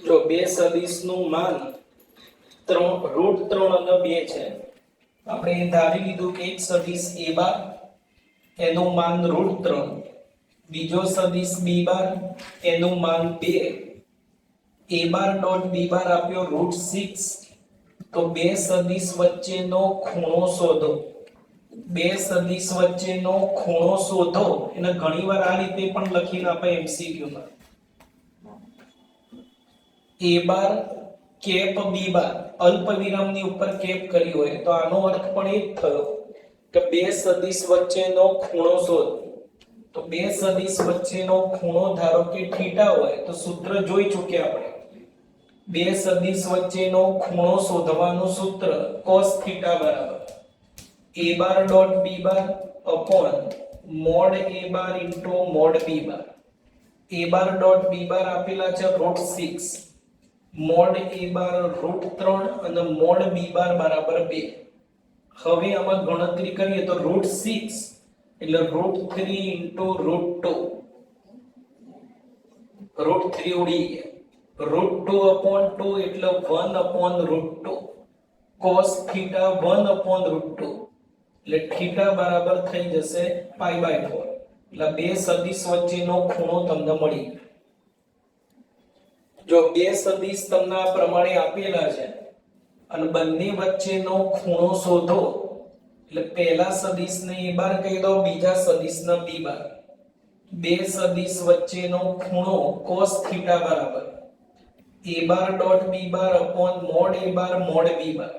જો બે સદિશનું માન √3 અને 2 છે. આપણે ધારી લીધું કે એક સદિશ a બાર એનું માન √3, બીજો સદિશ b બાર એનું માન 2, a બાર ડોટ b બાર આપ્યો √6. તો બે સદિશ વચ્ચેનો ખૂણો શોધો. બે સદિશ વચ્ચેનો ખૂણો શોધો એને ઘણીવાર આ રીતે પણ લખીને આપે MCQ માં. a બાર કેપ b બાર અલ્પ વિરામની ઉપર કેપ કરી હોય તો આનો અર્થ પણ એ જ થયો કે બે સદિશ વચ્ચેનો ખૂણો શોધ. તો બે સદિશ વચ્ચેનો ખૂણો ધારો કે થીટા હોય તો સૂત્ર જોઈ ચૂક્યા આપણે. બે સદિશ વચ્ચેનો ખૂણો શોધવાનું સૂત્ર cos થીટા બરાબર a bar dot b bar upon mode a bar into mode b bar. a bar dot b બાર આપેલા છે √6, મોડ a બાર √3 અને મોડ b બાર બરાબર 2. હવે આમાં ગણતરી કરીએ તો √6 એટલે √3 ઇન્ટુ √2, √3 ઉડી ગયા, √2 upon 2 એટલે 1 upon √2, cos થીટા 1 upon √2 એટલે થીટા બરાબર થઈ જશે π/4. એટલે બે સદિશ વચ્ચેનો ખૂણો તમને મળી ગયો. જો બે સદિશ તમને આ પ્રમાણે આપેલા છે અને બંને વચ્ચેનો ખૂણો શોધો એટલે પહેલા સદિશને a બાર કહી દો, બીજા સદિશને b બાર. બે સદિશ વચ્ચેનો ખૂણો cos થીટા બરાબર a bar dot b bar upon mode a bar mod b બાર.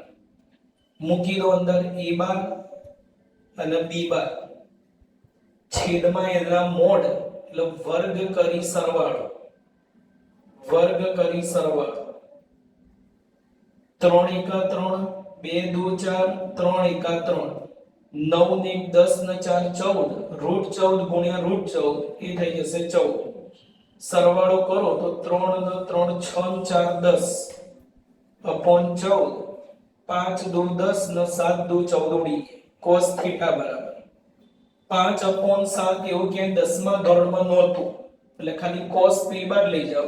મૂકી દો અંદર a બાર અને b બાર, છેદમાં એના મોડ એટલે વર્ગ કરી સરવાળો, વર્ગ કરી સરવાળો. 3 એકા 3, 2 દુ 4, 3 એકા 3, 9 ને 10 ને 4 14, √14 ગુણ્યા √14 એ થઈ જશે 14. સરવાળો કરો તો 3 ને 3 6 ને 4 10 અપોન 14, 5 દુ 10 ને 7 દુ 14 ઉડી cos થીટા બરાબર 5 અપોન 7. એવું ક્યાંય 10મા ધોરણમાં નહોતું એટલે ખાલી cos p બાર લઈ જાઓ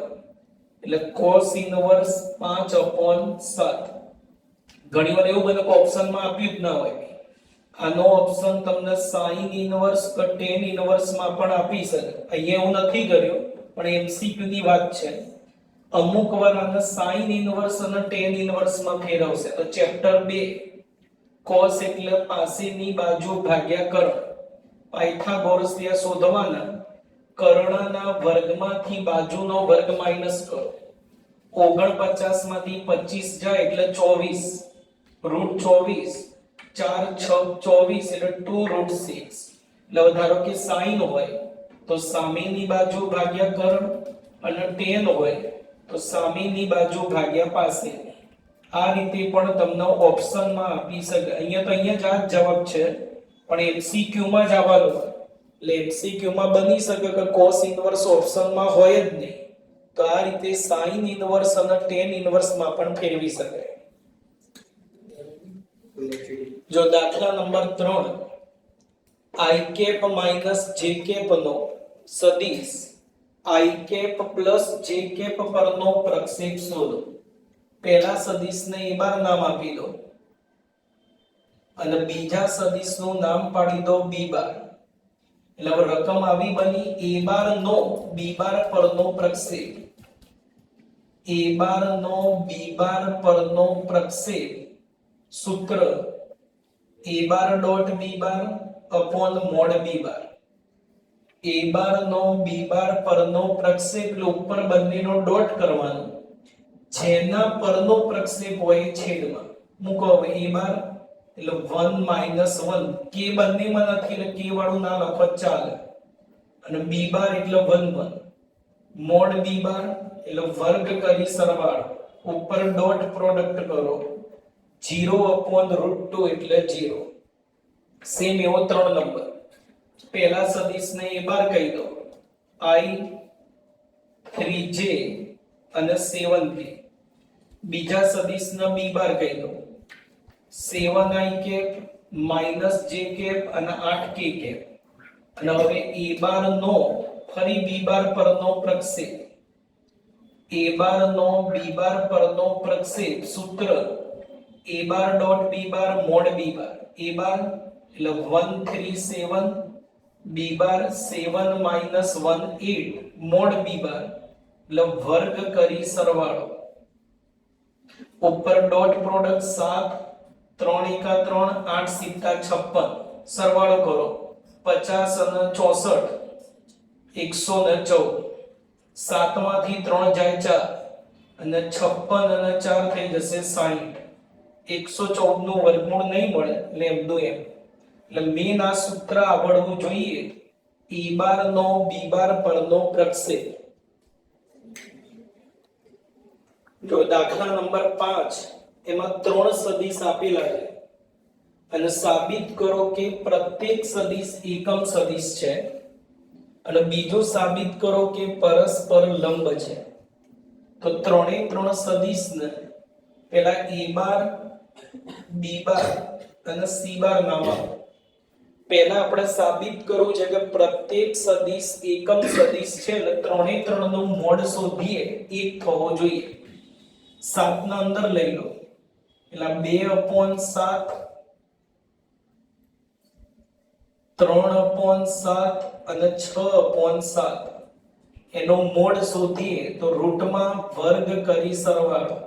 એટલે cos ઇનવર્સ 5 અપોન 7. ઘણીવાર એવું બને કે ઓપ્શનમાં આપ્યું જ ના હોય. આનો ઓપ્શન તમને sin ઇનવર્સ કે tan ઇનવર્સ માં પણ આપી શકે. અહીંયા હું નથી કર્યો પણ MCQ ની વાત છે. અમુક વાર આને sin ઇનવર્સ અને tan ઇનવર્સ માં ફેરવશે. તો ચેપ્ટર 2 cos એટલે પાસેની બાજુ ભાગ્યા કર્ણ. પાયથાગોરસ થિયરમ શોધવાના. કર્ણના વર્ગમાંથી બાજુનો વર્ગ માઈનસ કરો. 49 માંથી 25 જાય એટલે 24, √24, 4 6 24 એટલે 2√6. એટલે ધારો કે sin હોય તો સામેની બાજુ ભાગ્યા કર્ણ અને tan હોય તો સામેની બાજુ ભાગ્યા પાસેની. આ રીતે પણ તમને ઓપ્શનમાં આપી શકે. અહીંયા તો અહીંયા જ આ જવાબ છે પણ MCQ માં જ આવવાનું હોય. એટલે MCQ માં બની શકે કે cos ઇનવર્સ ઓપ્શનમાં હોય જ નહીં. તો આ રીતે sin ઇનવર્સ અને tan ઇનવર્સ માં પણ ફેરવી શકાય. જો દાખલા number 3 i cap minus j cap નો સદિશ i cap plus j cap પરનો પ્રક્ષેપ શોધો. પહેલા સદિશને a બાર નામ આપી દો અને બીજા સદિશનું નામ પાડી દો b બાર. એટલે હવે રકમ આવી બની a બાર નો b બાર પરનો પ્રક્ષેપ. a બાર નો b બાર પરનો પ્રક્ષેપ સૂત્ર a bar dot b bar upon mod b bar. a bar નો b બાર પરનો પ્રક્ષેપ એટલે ઉપર બંનેનો ડોટ કરવાનો. જેના પરનો પ્રક્ષેપ હોય છેદમાં મૂકો. હવે a બાર એટલે 1 - 1 કે બંનેમાં નથી એટલે કે વાળું ના લખો ચાલે. અને b બાર એટલે 1 1 મોડ b બાર એટલે વર્ગ કરી સરવાળો. ઉપર ડોટ પ્રોડક્ટ કરો 0 upon √2 એટલે 0. સેમ એવો 3 નંબર. પહેલા સદિશને a બાર કહી દો i 3j અને 7k. બીજા સદિશને b બાર કહી દો 7i cap minus j cap અને 8k કેપ. અને હવે a બાર નો ફરી b બાર પરનો પ્રક્ષેપ a બાર નો b બાર પરનો પ્રક્ષેપ સૂત્ર a bar dot b bar mod b bar a બાર એટલે 137 b બાર 7 minus 1 8 મોડ b બાર એટલે વર્ગ કરી સરવાળો ઉપર ડોટ પ્રોડક્ટ 7 3 એકા 3 8 સિત્તા 56 સરવાળો કરો 50 અને 64 114 7 માંથી 3 જાય 4 અને 56 અને 4 થઈ જશે 60 114 નું વર્ગમૂળ નહીં મળે એટલે એમનું એમ એટલે મેન આ સૂત્ર આવડવું જોઈએ a બાર નો b બાર પરનો પ્રક્ષેપ જો દાખલા નંબર 5 એમાં 3 સદિશ આપેલા છે અને સાબિત કરો કે પ્રત્યેક સદિશ એકમ સદિશ છે અને બીજું સાબિત કરો કે પરસ્પર લંબ છે તો ત્રણે ત્રણ સદિશને પહેલા a બાર b બાર અને c બાર નામ આપો પહેલા આપણે સાબિત કરવું છે કે પ્રત્યેક સદિશ એકમ સદિશ છે એટલે ત્રણે ત્રણનો મોડ શોધીએ એક થવો જોઈએ 7 ના અંદર લઈ લો એટલે 2/7 3/7 અને 6/7 એનો મોડ શોધીએ તો રૂટમાં વર્ગ કરી સરવાળો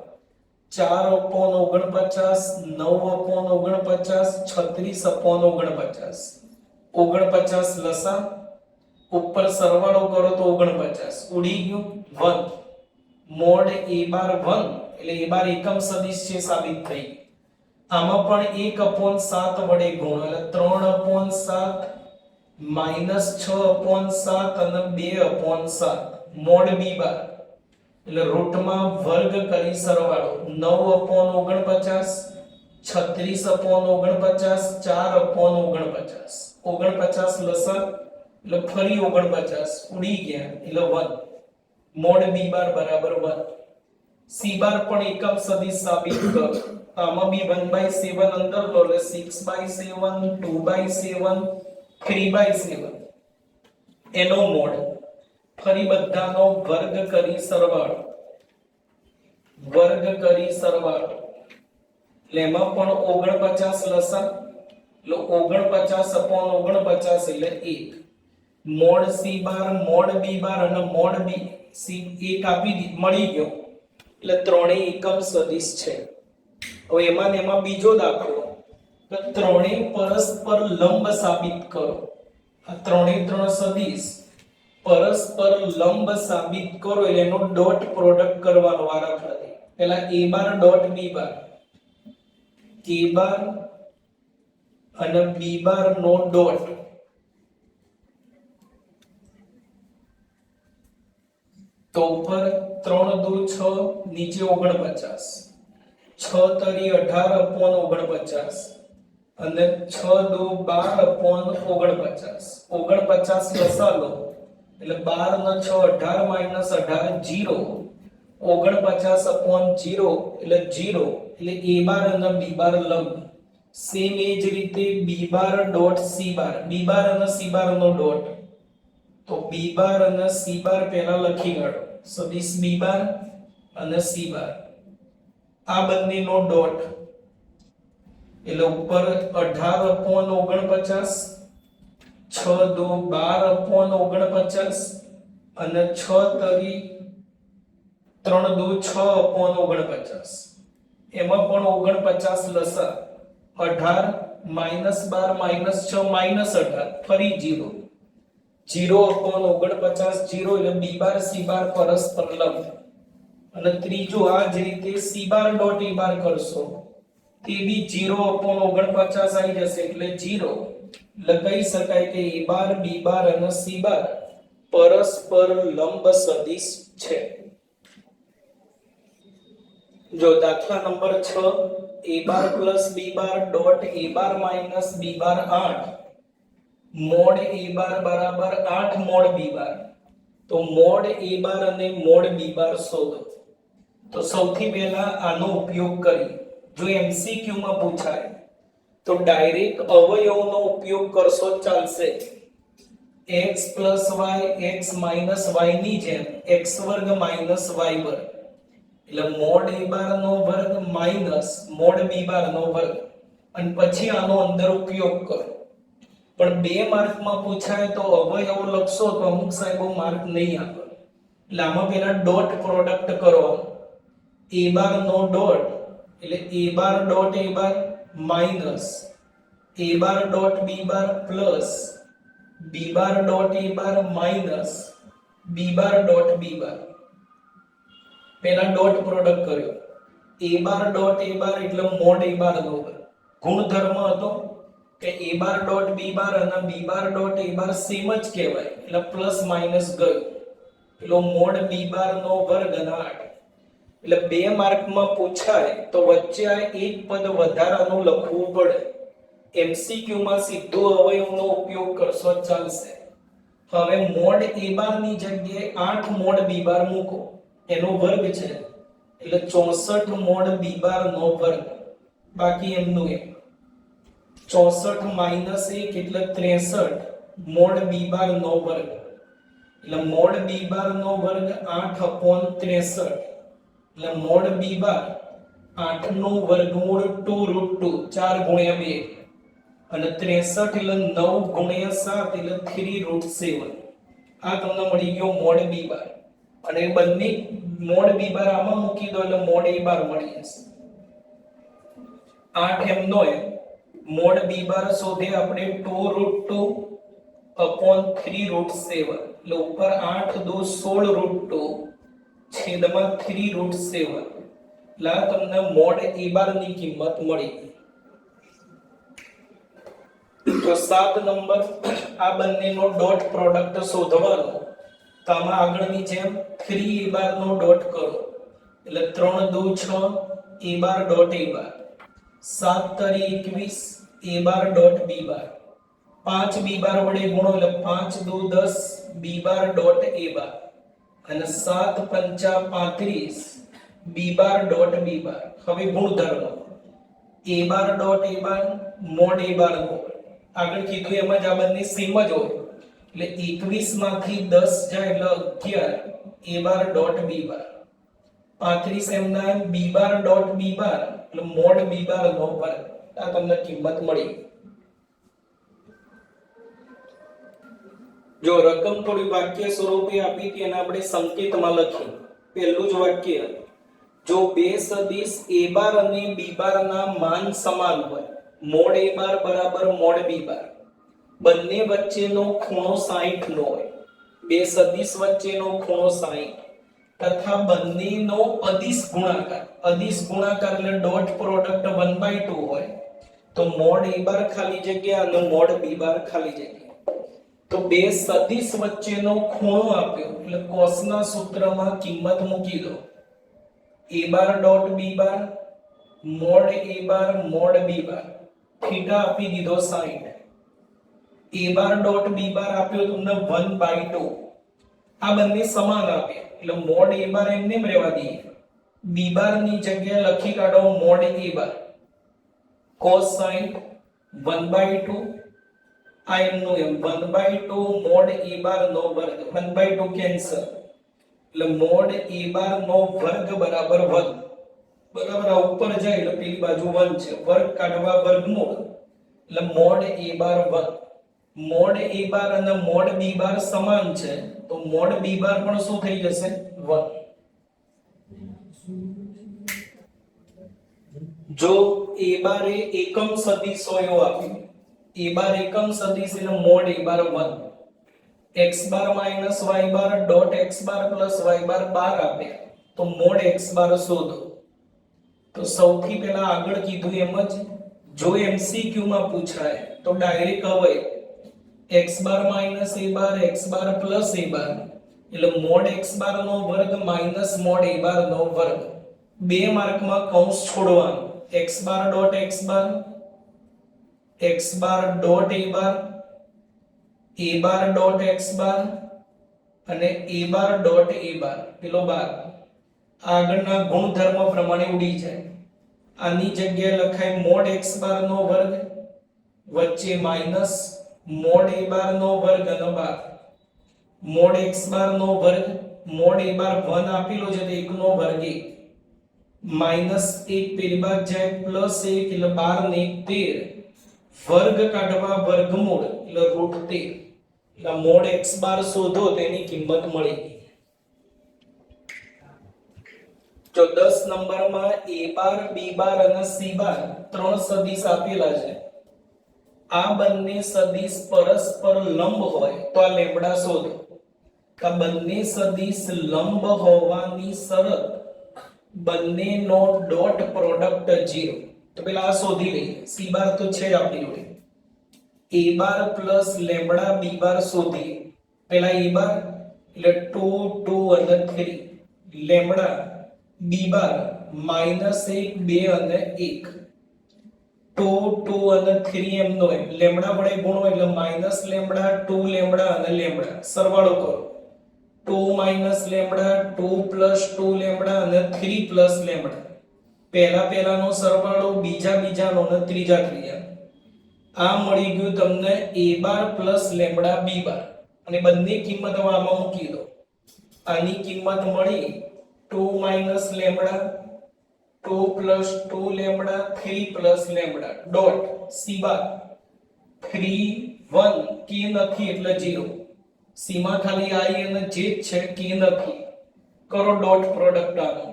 4/49 9/49 36/49 49 લસા ઉપર સરવાળો કરો તો 49 ઉડી ગયું 1 મોડ a બાર 1 એટલે a બાર એકમ સદિશ છે સાબિત થઈ આમાં પણ 1/7 વડે ગુણ એટલે 3/7 માઈનસ 6/7 અને 2/7 મોડ b બાર એટલે રૂટમાં વર્ગ કરી સરવાળો 9/49 36/49 4/49 49 લસા એટલે ફરી 49 ઉડી ગયા એટલે 1 મોડ b બાર બરાબર 1 c બાર પણ એકમ સદિશ સાબિત કરો આમાં બી 1/7 અંદર લો એટલે 6/7 2/7 3/7 એનો મોડ ફરી બધાનો વર્ગ કરી સરવાળો એટલે એમાં પણ 49 લસા એટલે 49/49 એટલે 1 mode c bar mod b bar અને મોડ b c 1 આપી મળી ગયો એટલે ત્રણેય એકમ સદિશ છે હવે એમાં બીજો દાખલો કે ત્રણેય પરસ્પર લંબ સાબિત કરો આ ત્રણેય ત્રણ સદિશ પરસ્પર લંબ સાબિત કરો એટલે એનો ડોટ પ્રોડક્ટ કરવાનો વારાફરતી પહેલા a bar dot b bar a બાર અને b બાર નો ડોટ તો ઉપર 3 દુ 6 નીચે 49 6 તરી 18/49 અને 6 દુ 12/49 49 લસા લો એટલે 12 ને 6 18 માઈનસ 18 0 49/0 એટલે 0 એટલે a બાર અને b બાર લંબ સેમ એ જ રીતે b bar dot c bar b bar અને c બાર નો ડોટ તો b બાર અને c બાર પહેલા લખી કાઢો સદિશ b બાર અને c બાર આ બંનેનો ડોટ એટલે ઉપર 18/49 6 દુ 12/49 અને 6 તરી 3 દુ 6/49 એમાં પણ 49 લસા 18 માઈનસ 12 માઈનસ 6 માઈનસ 18 ફરી 0 0/49 0 એટલે b બાર c બાર પરસ્પર લંબ અને ત્રીજો આ જ રીતે c બાર ડોટ a બાર કરશો તે બી 0/49 આવી જશે એટલે 0 લગાઈ શકાય કે a બાર b બાર અને c બાર પરસ્પર લંબ સદિશ છે જો દાખલા number 6 a bar plus b bar dot a bar minus b bar 8 mode a બાર બરાબર 8 મોડ b બાર તો મોડ a બાર અને મોડ b બાર શોધો તો સૌથી પહેલા આનો ઉપયોગ કરી જો MCQ માં પૂછાય તો ડાયરેક્ટ અવયવનો ઉપયોગ કરશો ચાલશે x plus y x minus y ની જેમ x વર્ગ minus y વર્ગ, એટલે મોડ a બાર નો વર્ગ માઈનસ મોડ b બાર નો વર્ગ, અને પછી આનો અંદર ઉપયોગ કરો. પણ 2 માર્કમાં પૂછાય તો અવયવ લખશો તો અમુક સાહેબો માર્ક નહીં આપે. એટલે આમાં પેલા ડોટ પ્રોડક્ટ કરવાનો. a બાર નો ડોટ એટલે a bar dot a bar minus a bar dot b bar plus b bar dot a bar minus b bar dot b બાર. પેલા ડોટ પ્રોડક્ટ કર્યો. a બાર ડોટ a બાર એટલે mode a bar નો વર્ગ. ગુણધર્મ હતો કે a bar dot b bar અને b bar dot a bar same જ કહેવાય, એટલે પ્લસ માઈનસ ગયો. પેલો મોડ b બાર નો વર્ગ અને 8. એટલે 2 માર્કમાં પૂછાય તો વચ્ચે આ એક પદ વધારાનું લખવું પડે. એમસીક્યુ માં સીધો અવયવનો ઉપયોગ કરશો ચાલશે. હવે મોડ a બાર ની જગ્યાએ 8 મોડ b બાર મૂકો, એનો વર્ગ છે એટલે 64 મોડ b બાર નો વર્ગ. બાકી એમનું એમ 64 માઈનસ 1 એટલે 63 મોડ b બાર નો વર્ગ, એટલે મોડ b બાર નો વર્ગ 8/63, એટલે મોડ b બાર 8 નું વર્ગમૂળ 2√2 4 ગુણ્યા 2, અને 63 એટલે 9 ગુણ્યા 7 એટલે 3√7. આ તમને મળી ગયો મોડ b બાર. અને બંને મોડ b બાર આમાં મૂકી દો એટલે મોડ a બાર મળી જશે. 8 એમનો એમ મોડ b બાર શોધે આપણે 2√2/3√7, એટલે ઉપર 8 દો 16√2 છેદમાં 3√7. એટલે આ તમને મોડ a બાર ની કિંમત મળી. તો 7 નંબર આ બંનેનો ડોટ પ્રોડક્ટ શોધવાનો. તો આમાં આગળની જેમ 3 a બાર નો ડોટ કરો એટલે 3 દુ 6 a બાર ડોટ a બાર, 7 તરી 21 a bar dot b bar, 5 b બાર વડે ગુણો એટલે 5 દુ 10 b બાર ડોટ a બાર, અને 7 પંચા 35 b બાર ડોટ b બાર. હવે ગુણધર્મ a bar dot a bar mod a bar નો આગળ કીધું એમ જ આ બંને સેમ જ હોય, એટલે 21 માંથી 10 જાય એટલે 11 a બાર ડોટ b બાર, 35 એમના એમ b બાર ડોટ b બાર એટલે મોડ b બાર નો વર્ગ. આ તમને કિંમત મળી. જો રકમ થોડી વાક્ય સ્વરૂપે આપી હતી એને આપણે સંકેતમાં લખી. પહેલું જ વાક્ય, જો બે સદિશ a બાર અને b બાર ના માન સમાન હોય, મોડ a બાર બરાબર મોડ b બાર, બંને વચ્ચેનો ખૂણો 60 નો હોય, બે સદિશ વચ્ચેનો ખૂણો 60, તથા બંનેનો અદિશ ગુણાકાર. અદિશ ગુણાકાર એટલે ડોટ પ્રોડક્ટ 1/2 હોય, તો મોડ a બાર ખાલી જગ્યા અને મોડ b બાર ખાલી જગ્યા. તો બે સદિશ વચ્ચેનો ખૂણો આપ્યો એટલે કોસના સૂત્રમાં કિંમત મૂકી દો. a bar dot b bar mod a bar mod b bar, theta આપી દીધો 60. a બાર ડોટ b બાર આપ્યો તમને 1/2. આ બંને સમાન આપ્યા એટલે મોડ a બાર એમને જ રહેવા દઈએ. b બાર ની જગ્યાએ લખી કાઢો મોડ a બાર cos 60 1/2. આ એમનું એમ 1/2 મોડ a બાર નો વર્ગ, 1/2 કેન્સલ એટલે મોડ a બાર નો વર્ગ બરાબર 1. બરાબર આ ઉપર જાય એટલે પેલી બાજુ 1 છે, વર્ગ કાઢવા વર્ગમૂળ એટલે mode a bar 1. Mode a બાર અને મોડ b બાર સમાન છે તો મોડ b બાર પણ શું થઈ જશે 1. જો a બાર એ એકમ સદિશ હોય એવું આપ્યું, a બાર એકમ સદિશ એટલે mode a bar 1, x bar minus y bar dot x bar plus y બાર 12 આપે તો મોડ x બાર શોધો. તો સૌથી પહેલા આગળ કીધું એમ જ જો MCQ માં પૂછાય તો ડાયરેક્ટ હવે x bar minus a bar x bar plus a બાર એટલે મોડ x બાર નો વર્ગ માઈનસ મોડ a બાર નો વર્ગ. 2 માર્કમાં કૌંસ છોડવાનું. x bar dot x bar dot a bar dot x બાર અને a બાર ડોટ a બાર પેલો બાર આગળના ગુણધર્મ પ્રમાણે ઉડી જાય. આની જગ્યાએ લખાય મોડ x બાર નો વર્ગ વચ્ચે માઈનસ મોડ a બાર નો વર્ગ અને 12 મોડ x બાર નો વર્ગ મોડ a બાર 1 આપેલો છે તો 1 નો વર્ગ 1 માઈનસ 1 પેલી બાદ જાય પ્લસ 1 એટલે 12 ને 1 13 વર્ગ કાઢવા વર્ગમૂળ એટલે √13 એટલે મોડ x બાર શોધો તેની કિંમત મળી ગઈ। જો 10 નંબરમાં a બાર b બાર અને c બાર ત્રણ સદિશ આપેલા છે આ બંને સદિશ પરસ્પર લંબ હોય તો આ લેમ્બડા શોધો। આ બંને સદિશ લંબ હોવાની શરત બંનેનો ડોટ પ્રોડક્ટ 0 તો પેલા આ શોધી લઈએ। c બાર તો છે આપણી જોડે a bar plus lambda b બાર શોધીએ। પેલા a બાર એટલે 2 2 અને 3 લેમ્બડા b બાર -1 2 અને 1 2 2 અને 3 એમનો લેમ્બડા વડે ગુણો એટલે માઈનસ લેમ્બડા 2 લેમ્બડા અને લેમ્બડા સરવાળો કરો 2 - લેમ્બડા 2 + 2 લેમ્બડા અને 3 + લેમ્બડા પહેલાનો સરવાળો બીજાનો અને ત્રીજાનો આ મળી ગયું તમને a bar plus lambda b bar અને બંને કિંમત આમાં મૂકી દો। આની કિંમત મળી 2 - lambda 2 + 2 lambda 3 + lambda dot c બાર 3 1 k નથી એટલે 0 c માં ખાલી i અને j છે k નથી કરો ડોટ પ્રોડક્ટ આનો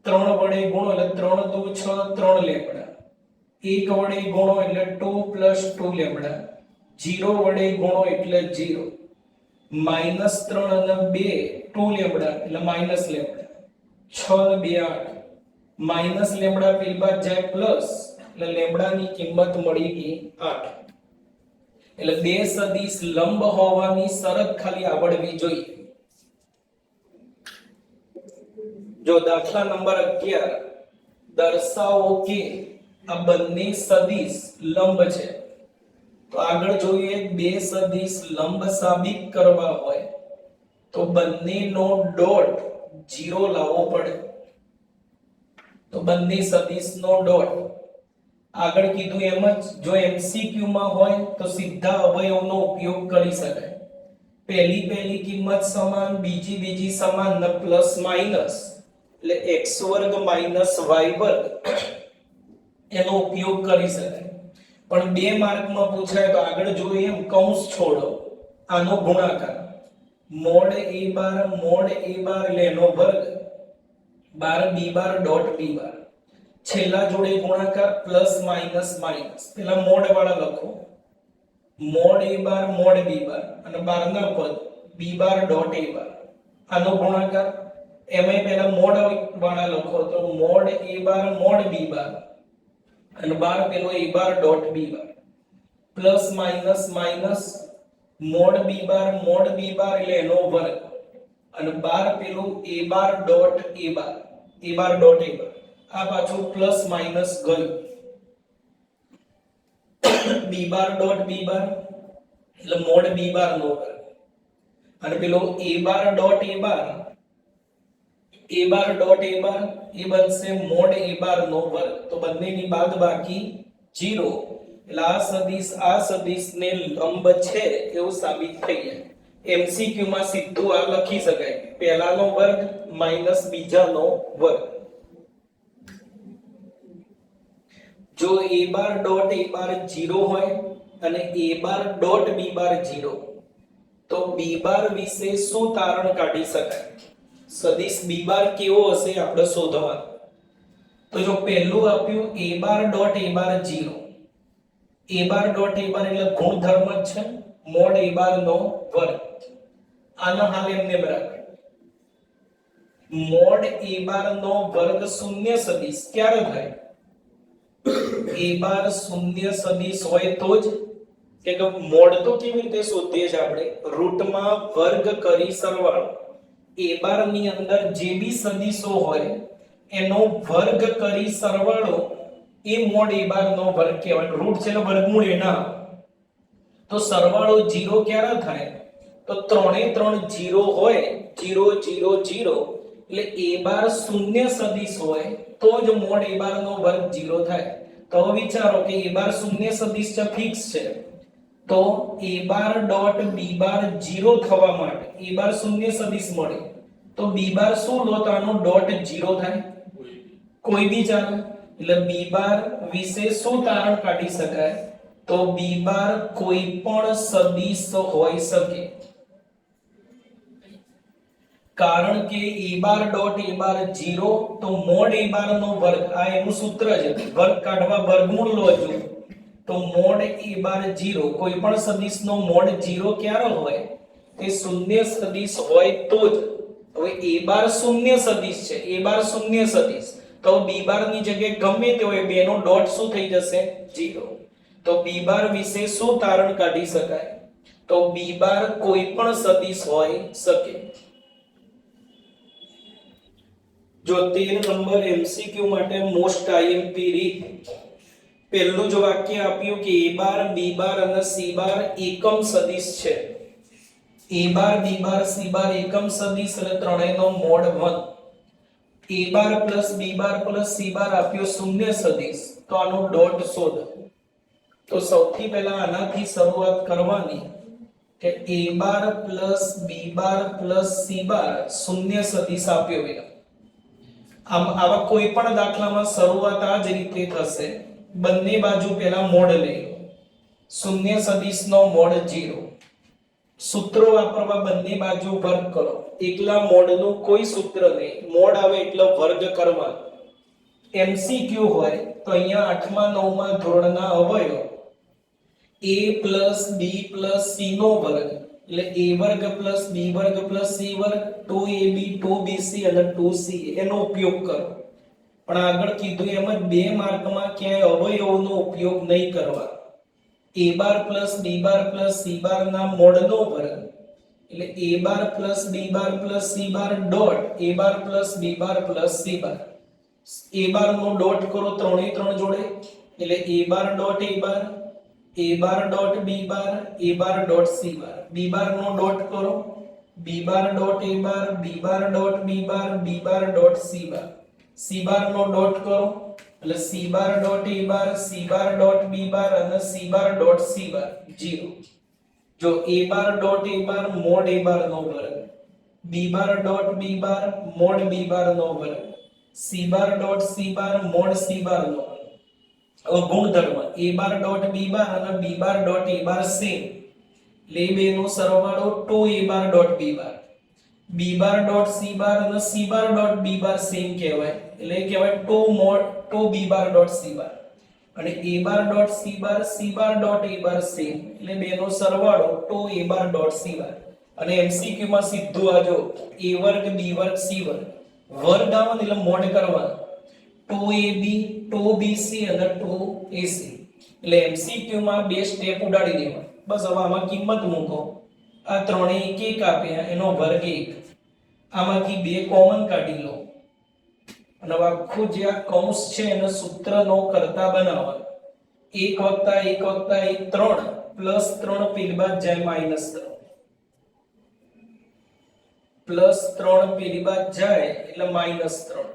3 વડે ગુણો એટલે 3 2 6 3 લેમ્બડા 1 વડે ગુણો એટલે 2 + 2 લેમ્બડા 0 વડે ગુણો એટલે 0 -3 અને 2 2 લેમ્બડા એટલે માઈનસ લેમ્બડા 6 અને 2 8 માઈનસ લેમ્બડા પેલી બાદ જાય પ્લસ એટલે લેમ્બડાની કિંમત મળી ગઈ 8 એટલે બે સદિશ લંબ હોવાની શરત ખાલી આવડવી જોઈએ। જો દાખલા નંબર 11 દર્શાવો કે આ બંને સદિશ લંબ છે તો આગળ જોઈએ બે સદિશ લંબ સાબિત કરવા હોય તો બંનેનો ડોટ 0 લાવવો પડે। તો બંને સદિશનો ડોટ આગળ કીધું એમ જ જો એમસીક્યુ માં હોય તો સીધા અવયવનો ઉપયોગ કરી શકાય। પહેલી કિંમત સમાન બીજી સમાન ને પ્લસ માઈનસ એટલે x² - y² એનો ઉપયોગ કરી શકાય। પણ 2 માર્કમાં પૂછાય તો આગળ જોઈએ એમ કૌંસ છોડો આનો ગુણાકાર મોડ a બાર એટલે એનો વર્ગ બાર b બાર ડોટ b બાર છેલ્લા જોડે ગુણાકાર પ્લસ માઈનસ પેલા મોડ વાળા લખો mode a bar mod b bar અને 12 ના પદ b બાર ડોટ a બાર આનો ગુણાકાર એમાં પહેલા મોડ વાળા લખો તો mode a bar mod b bar અને 12 પેલો a bar dot b bar plus minus mode b બાર એટલે એનો વર્ગ અને 12 પેલું a બાર ડોટ a બાર આ પાછું પ્લસ માઈનસ ગયું b બાર ડોટ b બાર એટલે મોડ b બાર નો વર્ગ અને પેલો a બાર ડોટ a બાર એ બનશે મોડ a બાર નો વર્ગ તો બંનેની બાદબાકી 0 એટલે આ સદિશને લંબ છે એવું સાબિત થઈ જાય। એમસીક્યુ માં સીધું આ લખી શકાય પહેલાનો વર્ગ માઈનસ બીજાનો વર્ગ। જો a બાર ડોટ a બાર 0 હોય અને a બાર ડોટ b બાર 0 તો b બાર વિશે શું તારણ કાઢી શકાય? સદિશ b બાર કેવો હશે આપણે શોધવાનું। તો જો પહેલું આપ્યું a bar dot a bar 0 a bar dot a બાર એટલે ગુણધર્મ જ છે મોડ a બાર નો વર્ગ આનો હાલ એમને રાખો મોડ a બાર નો વર્ગ શૂન્ય સદિશ ક્યારે થાય? a બાર શૂન્ય સદિશ હોય તો જ કે મોડ તો કેવી રીતે શોધીએ છીએ આપણે રૂટમાં વર્ગ કરી સરવાળો a બાર ની અંદર જે બી સદિશો હોય એનો વર્ગ કરી સરવાળો એ મોડ a બાર નો વર્ગ કહેવાય। રૂટ છે એટલે વર્ગમૂળ એના તો સરવાળો 0 ક્યારે થાય? તો 3 0 હોય 0 0 0 એટલે a બાર શૂન્ય સદિશ હોય તો જ મોડ a બાર નો વર્ગ 0 થાય। તો વિચારો કે a બાર શૂન્ય સદિશ છે ફિક્સ છે તો a બાર ડોટ b બાર 0 થવા માટે a બાર શૂન્ય સદિશ મળે તો b બાર શું લો તો આનો ડોટ 0 થાય, કોઈ બી ચાલે. એટલે b બાર વિશે શું તારણ કાઢી શકાય તો b બાર કોઈ પણ સદિશ હોઈ શકે, કારણ કે a બાર ડોટ a બાર 0 તો મોડ a બાર નો વર્ગ, આ એનું સૂત્ર છે, વર્ગ કાઢવા વર્ગમૂળ લો છો તો મોડ a બાર 0, કોઈ પણ સદિશનો મોડ 0 ક્યારે હોય તે શૂન્ય સદિશ હોય તો જ. હવે a બાર શૂન્ય સદિશ છે, a બાર શૂન્ય સદિશ તો b બાર ની જગ્યાએ ગમે તે હોય બે નો ડોટ શું થઈ જશે 0. તો b બાર વિશે શું તારણ કાઢી શકાય તો b બાર કોઈ પણ સદિશ હોઈ શકે. જો 13 નંબર MCQ માટે મોસ્ટ IMP રીત, પહેલું જ વાક્ય આપ્યું કે a બાર b બાર અને c બાર એકમ સદિશ છે. a bar b bar c બાર એકમ સદિશ એટલે ત્રણેયનો mod 1. a bar plus b bar plus c bar આપ્યો શૂન્ય સદિશ તો આનો ડોટ શોધ. તો સૌથી પહેલા આનાથી શરૂઆત કરવાની કે a bar plus b bar plus c બાર શૂન્ય સદિશ આપ્યો છે. આમ આવા કોઈ પણ દાખલામાં શરૂઆત આ જ રીતે થશે, બંને બાજુ પહેલા મોડ લઈ લો, શૂન્ય સદિશનો મોડ 0, સૂત્રો વાપરવા બંને બાજુ વર્ગ કરો, એકલા મોડનું કોઈ સૂત્ર નહીં, મોડ આવે એટલે વર્ગ કરવાનો. MCQ હોય તો અહીંયા 8મા 9મા ધોરણના અવયવ a + b + c નો વર્ગ એટલે a વર્ગ + b વર્ગ + c વર્ગ 2ab 2bc અને 2ca એનો ઉપયોગ કરો. પણ આગળ કીધું એમ જ 2 માર્કમાં ક્યાંય અવયવોનો ઉપયોગ નહીં કરવા. a bar + b bar + c બાર ના મોડનો વર્ગ એટલે a bar + b bar + c bar dot a bar + b bar + c bar. a bar નો ડોટ કરો ત્રણે ત્રણ જોડે એટલે a bar dot a bar dot b bar a bar dot c bar. b bar નો dot કરો b bar dot a bar b bar dot b bar b bar dot c bar. c bar નો dot કરો એટલે c bar dot a bar c bar dot b bar અને c bar dot c bar 0. જો a bar dot a bar mod a bar નો વર્ગ, b bar dot b bar mod b bar નો વર્ગ, c bar dot c bar mod c bar નો વર્ગ. હવે ગુણધર્મ a bar dot b bar અને b bar dot a bar same એટલે બે નો સરવાળો 2a bar dot b bar, b bar dot c bar અને c bar dot b bar same કહેવાય એટલે કહેવાય 2 mod 2b bar dot c bar. અને a bar dot c bar c bar dot a bar same એટલે બે નો સરવાળો 2a bar dot c bar. અને MCQ માં સીધું આજો a વર્ગ b વર્ગ c વર્ગ વર્ગ આવવાનો એટલે મોડ કરવાનો 2ab 2bc અને 2ac. એટલે MCQ માં બે સ્ટેપ ઉડાડી દેવા બસ. હવે આમાં કિંમત મૂકો, આ ત્રણે એક એક આપ્યા એનો વર્ગ 1, આમાંથી બે કોમન કાઢી લો અને આખું જે આ કૌંસ છે એને સૂત્રનો કરતા બનાવવાનો. 1 + 1 + 1 3 +3 પેલી બાદ જાય -3 +3 પેલી બાદ જાય એટલે -3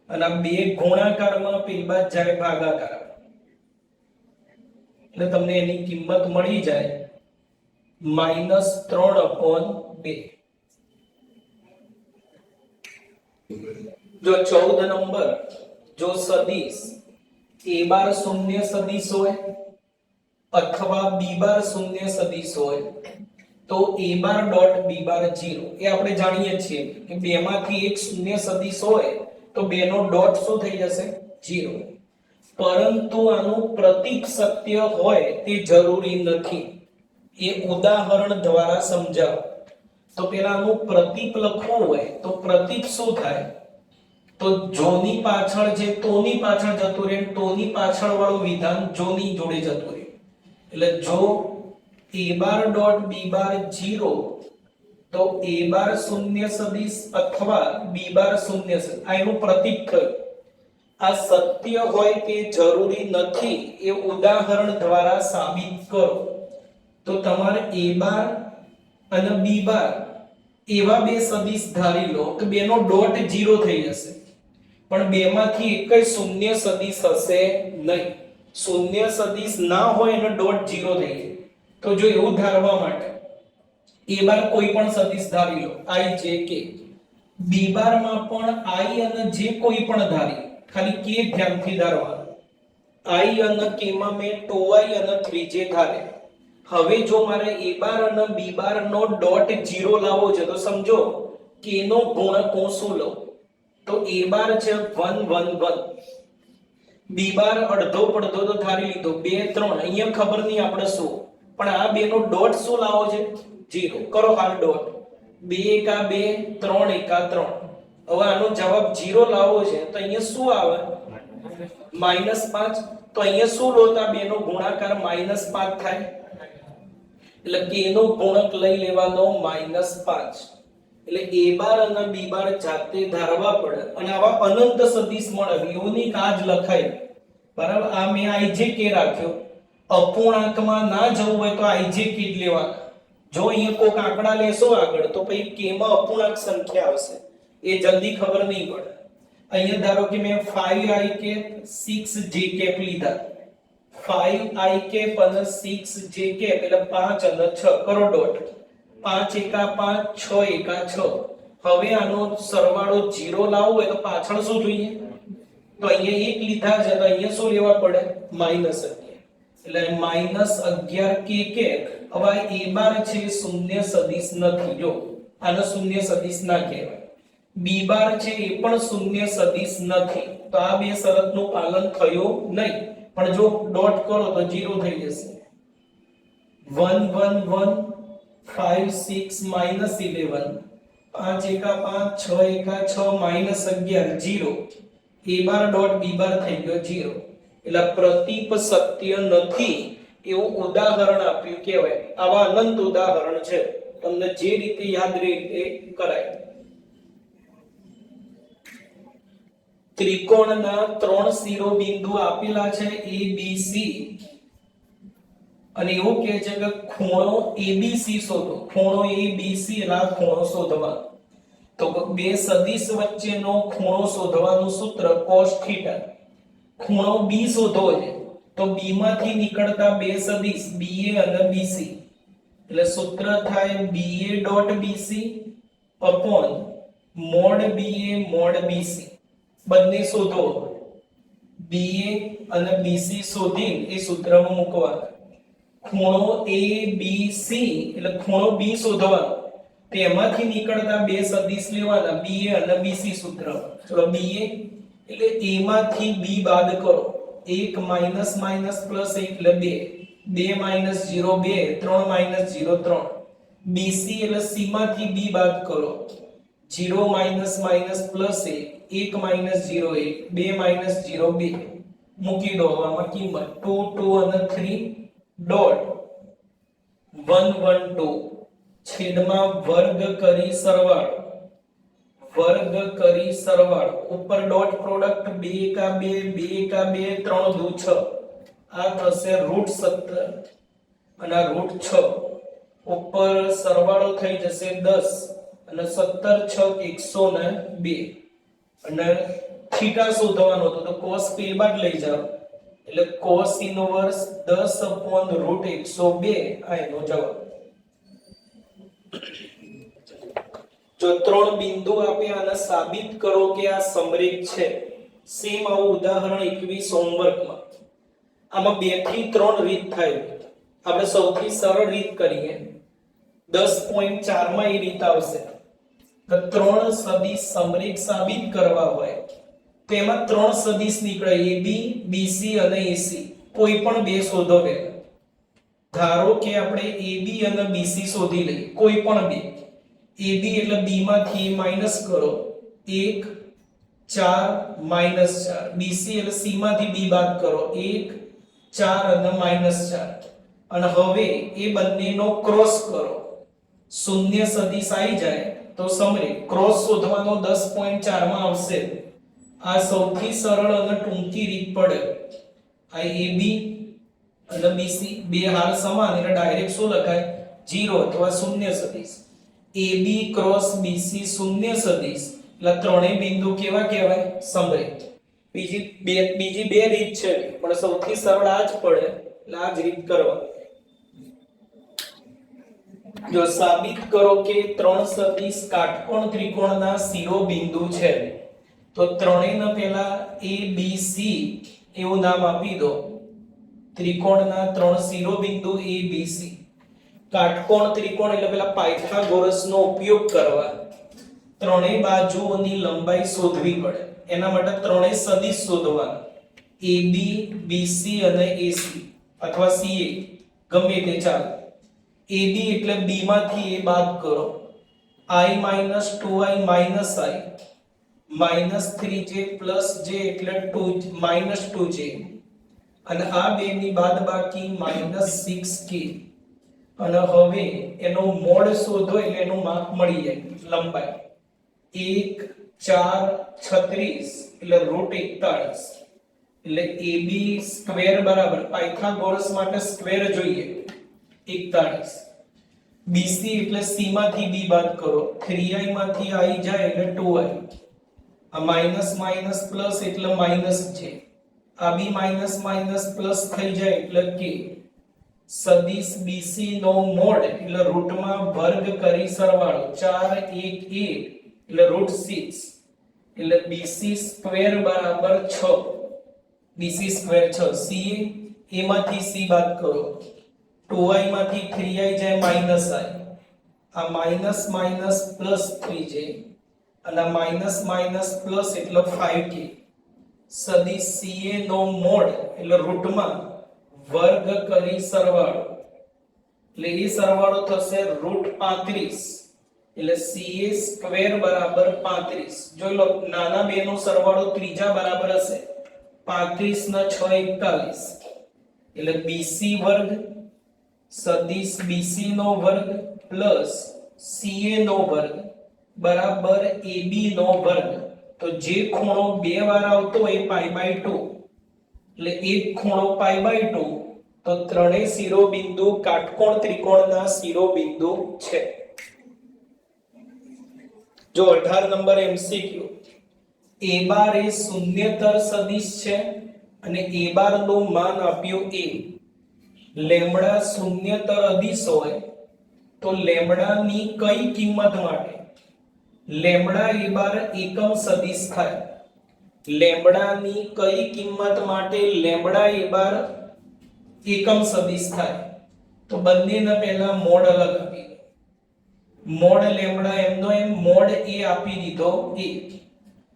અને આ બે ગુણાકારમાં પેલી બાદ જાય ભાગાકાર એટલે તમને એની કિંમત મળી જાય -3/2. જો 14 નંબર, જો સદિશ a બાર શૂન્ય સદિશ હોય અથવા b બાર શૂન્ય સદિશ હોય તો a બાર ડોટ b બાર 0. એ આપણે જાણીએ છીએ કે બેમાંથી એક શૂન્ય સદિશ હોય તો બેનો ડોટ શું થઈ જશે 0. પરંતુ આનું પ્રતીક સત્ય હોય તે જરૂરી નથી, એ ઉદાહરણ દ્વારા સમજાવો. તો પેલા આનું પ્રતીક લખવું હોય તો પ્રતીક શું થાય તો જોની પાછળ જે તોની પાછળ જતું રહે, તોની પાછળ વાળું વિધાન જોની જોડે જતું રહે. એટલે જો a બાર ડોટ b બાર 0 તો a બાર શૂન્ય સદિશ અથવા b બાર શૂન્ય સદિશ, આ એનું પ્રતીક થયું. આ સત્ય હોય તે જરૂરી નથી, એ ઉદાહરણ દ્વારા સાબિત કરો. તો તમારે a બાર અને b બાર એવા બે સદિશ ધારી લો કે બેનો ડોટ 0 થઈ જશે, પણ બેમાંથી એકય શૂન્ય સદિશ હશે નહીં. શૂન્ય સદિશ ના હોય એનો ડોટ 0 થઈ જાય. તો જો એવું ધારવા માટે a બાર કોઈ પણ સદિશ ધારી લો i j k, b બાર માં પણ i અને j કોઈ પણ ધારી, ખાલી k ધ્યાનથી ધારવાનું. i અને k માં મેં 2i અને 3j ધારે. હવે જો મારે a બાર અને b બાર નો ડોટ 0 લાવવો છે તો સમજો k નો ગુણક હું શું લઉં, તો a બાર છે 1 1 1, b બાર અડધો પડધો તો ધારી લીધો 2 3, અહીંયા ખબર નહીં આપણે શું, પણ આ બે નો ડોટ શું લાવવો છે 0. કરો હાલ ડોટ, 2 એકા 2, 3 એકા 3. હવે આનો જવાબ 0 લાવવો છે તો અહીંયા શું આવે -5. તો અહીંયા શું લો તો આ બે નો ગુણાકાર -5 થાય, એટલે k નો ગુણક લઈ લેવાનો -5. એટલે a બાર અને b બાર જાતે ધારવા પડે, અને આવા અનંત સદિશ મળે એવું નહીં કે આ જ લખાય, બરાબર. આ મેં ij k રાખ્યો, અપૂર્ણાંકમાં ના જવું હોય તો ij k જ લેવાના. જો અહીંયા કોક આંકડા લેશો આગળ તો પછી k માં અપૂર્ણાંક સંખ્યા આવશે, એ જલ્દી ખબર નહીં પડે. અહીંયા ધારો કે મેં 5i k 6j k લીધા, 5i k અને 6j k એટલે 5 અને 6. કરો ડોટ, 5 એકા 5, 6 એકા 6. હવે આનો સરવાળો 0 લાવવો હોય તો પાછળ શું જોઈએ, તો અહીંયા 1 લીધા છે તો અહીંયા શું લેવા પડે -11, એટલે -11 k k. હવે a બાર છે શૂન્ય સદિશ નથી, જો આનો શૂન્ય સદિશ ના કહેવાય. b બાર છે એ પણ શૂન્ય સદિશ નથી, તો આ બે શરતનું પાલન થયું નહીં. પણ જો ડોટ કરો તો 0 થઈ જશે. 1 1 1, 5 6 -11, 5 એકા 5, 6 એકા 6, -11, 0. a બાર ડોટ b બાર થઈ ગયો 0. એટલે પ્રતીપ સત્ય નથી એવું ઉદાહરણ આપ્યું કહેવાય. આવા અનંત ઉદાહરણ છે, તમને જે રીતે યાદ રહે તે કરાય. ત્રિકોણના 3 શિરોબિંદુ આપેલા છે a b c, અને એવું કહે છે કે ખૂણો abc શોધો. ખૂણો abc એટલે ખૂણો શોધવા. તો બે સદિશ વચ્ચેનો ખૂણો શોધવાનું સૂત્ર cos θ. ખૂણો b શોધવો છે તો b માંથી નીકળતા બે સદિશ ba અને bc, એટલે સૂત્ર થાય ba.bc upon mod ba mod bc. બંને શોધો, ba અને bc શોધીને એ સૂત્રમાં મૂકવાના. ખૂણો abc એટલે ખૂણો b શોધવાનો, તેમાંથી નીકળતા બે સદિશ લેવાના ba અને bc સૂત્ર. ચલો ba એટલે a માંથી b બાદ કરો, 1 માઈનસ માઈનસ પ્લસ 1 એટલે 2, 2 માઈનસ 0 2, 3 માઈનસ 0 3. bc એટલે c માંથી b બાદ કરો, 0 minus minus plus 1, 1 minus 0 1, 2 minus 0 2. મૂકી દો આમાં કિંમત 2 2 અને 3 ડોટ 1 1 2 છેદમાં વર્ગ કરી સરવાળો, વર્ગ કરી સરવાળો. ઉપર ડોટ પ્રોડક્ટ 2 એકા 2, 2 એકા 2, 3 દુ 6. આ થશે √17 અને આ √6. ઉપર સરવાળો થઈ જશે 10 અને 17 6 102. અને થીટા શોધવાનો હતો તો cos p બાદ લઈ જાઓ, એટલે cos ઇનવર્સ 10/√102. આ એનો જવાબ. જો 3 બિંદુ આપે આને સાબિત કરો કે આ સમરેખ છે. સેમ આવું ઉદાહરણ 21 હોમવર્કમાં. આમાં 2 થી 3 રીત થાય. આપણે સૌથી સરળ રીત કરીએ. 10.4 માં એ રીત આવશે. તો 3 સદિશ સમરેખ સાબિત કરવા હોય તો એમાં 3 સદિશ નીકળે, AB BC અને AC. કોઈ પણ બે શોધો બે. ધારો કે આપણે AB અને BC શોધી લઈએ, કોઈ પણ બે. AB એટલે B માંથી A માઈનસ કરો, 1 4 -4. BC એટલે C માંથી B બાદ કરો, 1 4 અને -4. અને હવે એ બંનેનો ક્રોસ કરો, શૂન્ય સદિશ આવી જાય તો સમરેખ. ક્રોસ શોધવાનો 10.4 માં આવશે. આ સૌથી સરળ અને ટૂંકી રીત પડે. આ AB અને BC બે હાલ સમાન એટલે ડાયરેક્ટ શું લખાય 0 અથવા શૂન્ય સદિશ. AB ક્રોસ BC શૂન્ય સદિશ એટલે ત્રણેય બિંદુ કેવા કહેવાય સમરેખ. બીજી બે રીત છે પણ સૌથી સરળ આ જ પડે એટલે આ જ રીત કરવાની. જો સાબિત કરો કે ત્રણ સદિશ કાટકોણ ત્રિકોણના શિરોબિંદુ છે, તો ત્રણેયને પહેલા a b c એવું નામ આપી દો. ત્રિકોણના ત્રણ શિરોબિંદુ a b c. કાટકોણ ત્રિકોણ એટલે પેલા પાયથાગોરસનો ઉપયોગ કરવા ત્રણેય બાજુઓની લંબાઈ શોધવી પડે. એના માટે ત્રણેય સદિશ શોધવાના, AB BC અને AC અથવા CA ગમે તે ચાલે. AB એટલે B માંથી A બાદ કરો, I - 2I - I -3j + j એટલે -2j, અને આ બે ની બાદબાકી -6k. અને હવે એનો મોડ શોધો એટલે એનું માપ મળી જાય, લંબાઈ 1 4 36 એટલે √41. એટલે AB સ્ક્વેર બરાબર પાયથાગોરસ માટે સ્ક્વેર જોઈએ 41. BC એટલે C માંથી B બાદ કરો, 3I માંથી I જાય એટલે 2I. આ માઈનસ માઈનસ પ્લસ એટલે -j. આ બી માઈનસ પ્લસ થઈ જાય એટલે k. સદિશ BC નો મોડ એટલે રૂટમાં વર્ગ કરી સરવાળો 4 1 8 એટલે √6. એટલે BC સ્ક્વેર બરાબર 6. BC square 6. CA એમાંથી C બાદ કરો, 2I માંથી 3I જાય -I. આ માઈનસ પ્લસ 3j અને માઈનસ પ્લસ એટલે 5k. સદિશ CA નો મોડ એટલે રૂટમાં વર્ગ કરી સરવાળો, એટલે એ સરવાળો થશે √35. એટલે CA સ્ક્વેર બરાબર 35. જોઈ લો, નાના બે નો સરવાળો ત્રીજા બરાબર હશે, 35 ના 6 41. એટલે BC વર્ગ સદિશ BC નો વર્ગ પ્લસ CA નો વર્ગ બરાબર AB નો વર્ગ. તો જે ખૂણો બે વાર આવતો હોય π/2, એટલે એક ખૂણો π/2, તો ત્રણેય શિરોબિંદુ કાટકોણ ત્રિકોણના શિરોબિંદુ છે. જો 18 નંબર MCQ, a બાર એ શૂન્યતર સદિશ છે અને a બાર નું માન આપ્યું a. લેમ્બડા શૂન્યતર અદિશ હોય તો લેમ્બડા ની કઈ કિંમત માટે લેમ્બડા a બાર એકમ સદિશ થાય? લેમ્બડા ની કઈ કિંમત માટે લેમ્બડા a બાર એકમ સદિશ થાય? તો બંનેના પહેલા મોડ અલગ આપી દો. મોડ લેમ્બડા એમનો એમ મોડ a આપી દીધો a.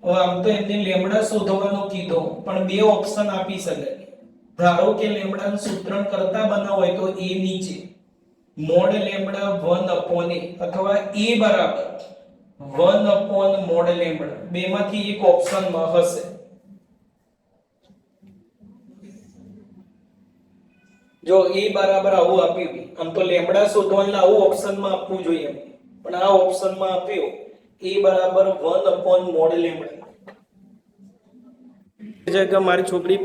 હવે આમ તો એમને લેમ્બડા શોધવાનો કીધો, પણ બે ઓપ્શન આપી શકે. ધારો કે લેમ્બડાનું સૂત્રણ કરતા બનાવો હોય તો a નીચે મોડ લેમ્બડા 1/a અથવા a બરાબર 1/મોડ લેમ્બડા, બેમાંથી એક ઓપ્શનમાં હશે. જો a બરાબર આવું આપ્યું, આમ તો લેમ્બડા શોધવાનું આવું ઓપ્શનમાં આપવું જોઈએ, પણ આ ઓપ્શનમાં આપ્યું a બરાબર 1/મોડ લેમ્બડા. જગ્યા મારી છોકરી